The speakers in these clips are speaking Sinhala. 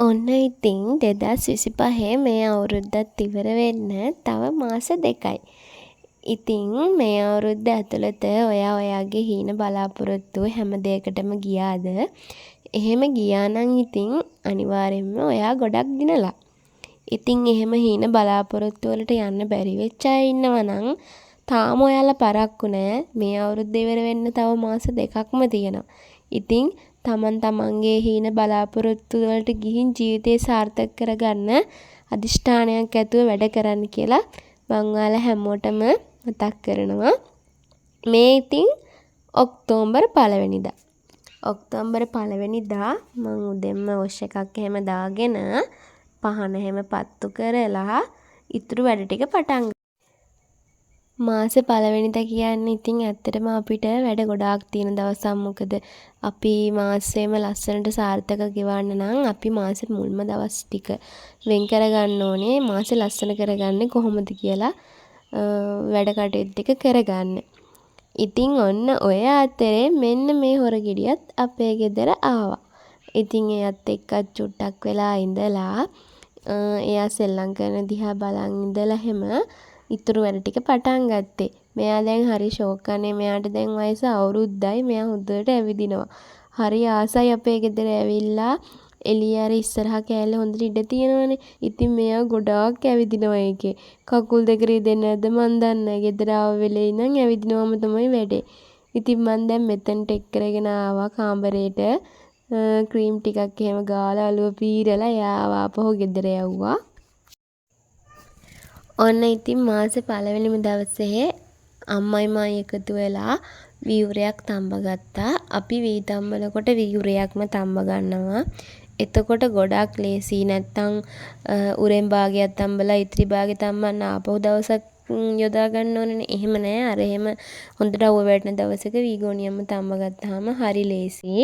ඔන්න ඉතින් 2025 මේ අවුරුද්දත් ඉවර වෙන්න තව මාස 2යි. ඉතින් මේ අවුරුද්ද ඇතුළත ඔයා ඔයාගේ හීන බලාපොරොත්තු හැම දෙයකටම ගියාද? එහෙම ගියා නම් ඉතින් අනිවාර්යෙන්ම ඔයා ගොඩක් දිනලා. ඉතින් එහෙම හීන බලාපොරොත්තු වලට යන්න බැරි වෙච්ච අය ඉන්නවා නම් තාම ඔයාලා පරක්කු නෑ. මේ අවුරුද්ද ඉවර වෙන්න තව මාස 2ක්ම තියෙනවා. ඉතින් තමන්ගේ හීන බලාපොරොත්තු වලට ගිහින් ජීවිතේ සාර්ථක කරගන්න අදිෂ්ඨානයක් ඇතුව වැඩ කරන්න කියලා මං ඔයාලා හැමෝටම මතක් කරනවා. මේ ඉතින් ඔක්තෝබර් 1 වෙනිදා. ඔක්තෝබර් 1 වෙනිදා මං උදෙන්ම වොෂ් එකක් එහෙම දාගෙන පහන එහෙම පත්තු කරලා ඉතුරු වැඩ ටික පටන් මාස 1 වෙනිදා කියන්නේ ඉතින් ඇත්තටම අපිට වැඩ ගොඩාක් තියෙන දවසක්. මොකද අපි මාසෙම ලස්සනට සාර්ථක ගෙවන්න නම් අපි මාසෙ මුල්ම දවස් ටික වෙන් කරගන්න ඕනේ. මාසෙ ලස්සන කරගන්නේ කොහොමද කියලා වැඩ කටයුතු ටික කරගන්න. ඉතින් ඔන්න ඔය අතරේ මෙන්න මේ හොරගෙඩියත් අපේ ගෙදර ආවා. ඉතින් එයත් එක්කත් චුට්ටක් වෙලා ඉඳලා එයා සෙල්ලම් කරන දිහා බලන් ඉඳලා හැම ඉතුරු වැඩ ටික පටන් ගත්තේ. මෙයා දැන් හරි ෂෝක් අනේ. මෙයාට දැන් වයස අවුරුද්දයි. මෙයා හොඳට ඇවිදිනවා. හරි ආසයි අපේ ගෙදර ඇවිල්ලා. එළිය අර ඉස්සරහා කෑල්ල හොඳට ඉඩ තියෙනවනේ. ඉතින් මෙයා ගොඩාක් ඇවිදිනවා ඒකේ. කකුල් දෙක රිදෙන්නේ නැද්ද මන් දන්නේ නැහැ. ගෙදර ආව වෙලේ ඉඳන් ඇවිදිනවම තමයි වැඩේ. ඉතින් මන් දැන් මෙතනට එක් කරගෙන ආවා කාමරේට. ක්‍රීම් ටිකක් එහෙම ගාලා අලුව පීරලා එයාව ආපහු ගෙදර යවුවා. ඔන්න ඉතින් මාස 1 වෙනිම දවසේ අම්මයි මායි එකතු වෙලා වීවරයක් තඹ ගත්තා. අපි වී තඹනකොට වීවරයක්ම තඹ ගන්නවා. එතකොට ගොඩක් ලේසි. නැත්තම් උරෙන් භාගයක් තඹලා ඉතිරි භාගෙ තඹන්න ආපහු දවසක් යොදා ගන්න ඕනනේ. එහෙම නෑ. අර එහෙම හොඳට අවුව වැටෙන දවසක වී ගෝණියම තඹ ගත්තාම හරි ලේසි.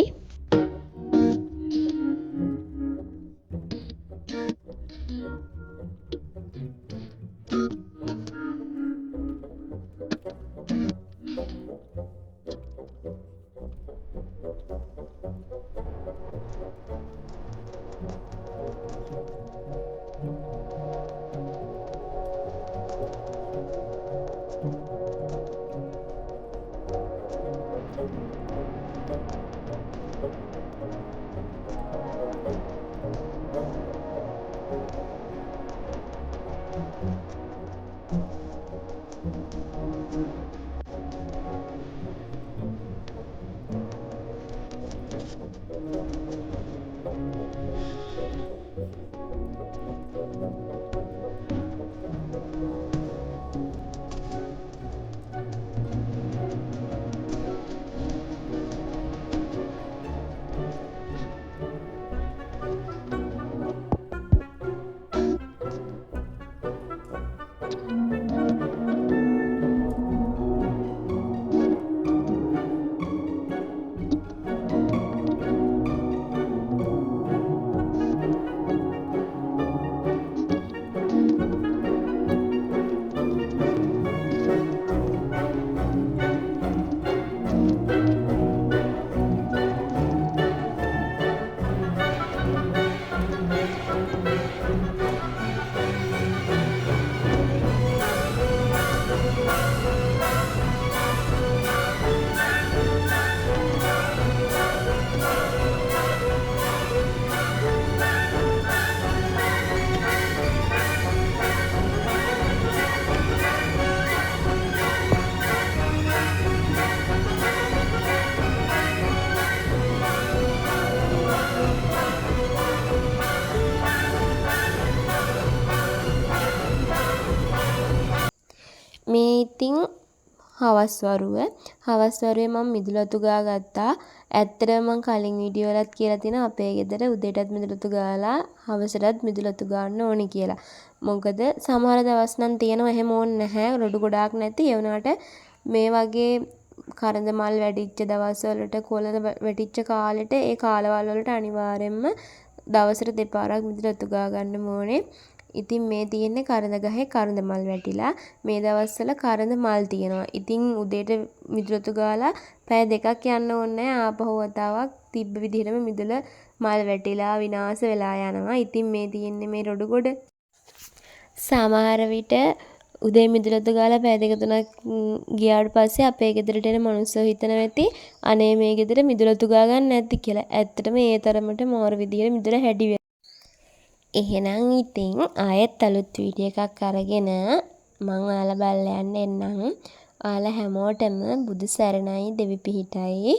මේ ඉතින් හවස් වරුවේ මම මිදුලතු ගා ගත්තා. ඇත්තටම මම කලින් වීඩියෝ වලත් කියලා තියෙනවා අපේ ගෙදර උදේටත් මිදුලතු ගාලා හවසටත් මිදුලතු ගන්න ඕනි කියලා. මොකද සමහර දවස් නම් තියෙනවා එහෙම ඕනේ නැහැ. රොඩු ගොඩාක් නැති. ඒ වුණාට මේ වගේ කරඳ මල් වැඩිච්ච දවස් වලට කොළ වැටිච්ච කාලෙට ඒ කාලවල වලට අනිවාර්යෙන්ම දවසට දෙපාරක් මිදුලතු ගා ගන්න ඕනේ. ඉතින් මේ තියෙන්නේ කරඳ ගහේ කරඳ මල් වැටිලා. මේ දවස්වල කරඳ මල් තියෙනවා. ඉතින් උදේට මිදුලතු ගාලා පැය 2ක් යන්න ඕනේ නැහැ. ආපහු වතාවක් තිබ්බ විදිහටම මිදුල මල් වැටිලා විනාශ වෙලා යනවා. ඉතින් මේ තියෙන්නේ මේ රොඩු ගොඩ. සමහර විට උදේ මිදුලතු ගාලා පැය දෙක තුනක් ගියාට පස්සේ අපේ ගෙදරට එන මනුස්සයෝ හිතනවා ඇති අනේ මේ ගෙදර මිදුලතු ගා ගන්න නැති කියලා. ඇත්තටම ඒ තරමට මෝර විදියට මිදුල හැඩි වෙනවා. එහෙනම් ඉතින් ආයෙත් අලුත් වීඩියෝ එකක් අරගෙන මං ඔයාලා බලලා යන්න එන්නම්. ඔයාලා හැමෝටම බුදු සරණයි දෙවි පිහිටයි.